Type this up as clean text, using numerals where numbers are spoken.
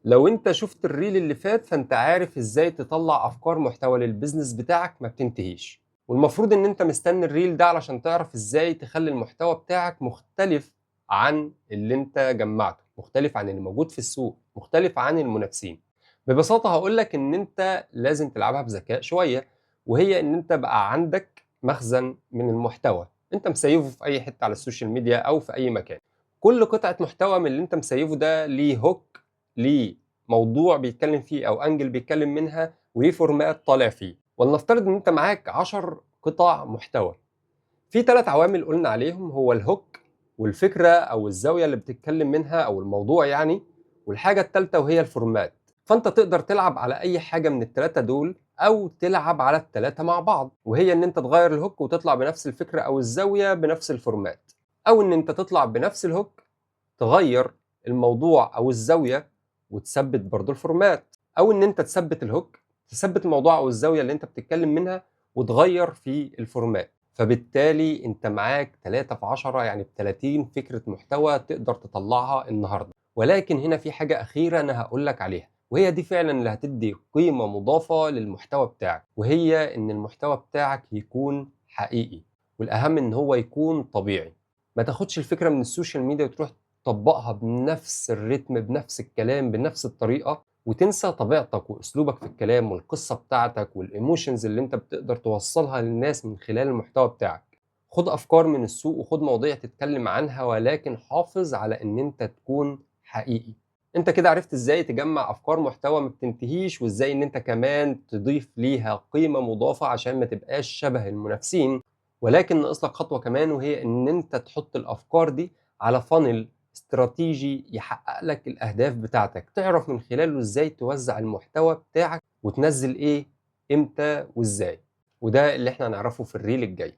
لو انت شفت الريل اللي فات فانت عارف ازاي تطلع افكار محتوى للبيزنس بتاعك ما بتنتهيش. والمفروض ان انت مستني الريل ده علشان تعرف ازاي تخلي المحتوى بتاعك مختلف عن اللي انت جمعته، مختلف عن اللي موجود في السوق، مختلف عن المنافسين. ببساطة هقولك ان انت لازم تلعبها بذكاء شوية، وهي ان انت بقى عندك مخزن من المحتوى انت مسيفه في اي حتة على السوشيال ميديا او في اي مكان. كل قطعة محتوى من اللي انت مسيفه ده ليه هوك، ليه موضوع بيتكلم فيه او انجل بيتكلم منها، وليه فورمات طالع فيه. ولنفترض ان انت معاك 10 قطع محتوى، في 3 عوامل قلنا عليهم، هو الهوك والفكرة او الزاوية اللي بتتكلم منها او الموضوع يعني، والحاجة الثالثة وهي الفورمات. فانت تقدر تلعب على اي حاجة من ال3 دول او تلعب على ال3 مع بعض، وهي ان انت تغير الهوك وتطلع بنفس الفكرة او الزاوية بنفس الفورمات، او ان انت تطلع بنفس الهوك تغير الموضوع او الزاويه وتثبت برضو الفورمات، او ان انت تثبت الهوك، تثبت الموضوع او الزاويه اللي انت بتتكلم منها وتغير في الفورمات. فبالتالي انت معاك 3 في 10، يعني ب 30 فكره محتوى تقدر تطلعها النهارده. ولكن هنا في حاجه اخيره انا هقول لك عليها، وهي دي فعلا اللي هتدي قيمه مضافه للمحتوى بتاعك، وهي ان المحتوى بتاعك يكون حقيقي، والاهم ان هو يكون طبيعي. ما تاخدش الفكره من السوشيال ميديا وتروح تطبّقها بنفس الريتم، بنفس الكلام، بنفس الطريقة، وتنسى طبيعتك وأسلوبك في الكلام والقصة بتاعتك والemotions اللي أنت بتقدر توصّلها للناس من خلال المحتوى بتاعك. خُد أفكار من السوق وخُد مواضيع تتكلم عنها، ولكن حافظ على إن أنت تكون حقيقي. أنت كده عرفت إزاي تجمّع أفكار محتوى ما بتنتهيش، وإزاي إن أنت كمان تضيف ليها قيمة مضافة عشان ما تبقاش شبه المنافسين، ولكن ناقص لك خطوة كمان، وهي إن أنت تحُط الأفكار دي على funnel استراتيجي يحقق لك الأهداف بتاعتك، تعرف من خلاله إزاي توزّع المحتوى بتاعك وتنزّل إيه، إمتى وإزاي. وده اللي إحنا هنعرفه في الريل الجاي.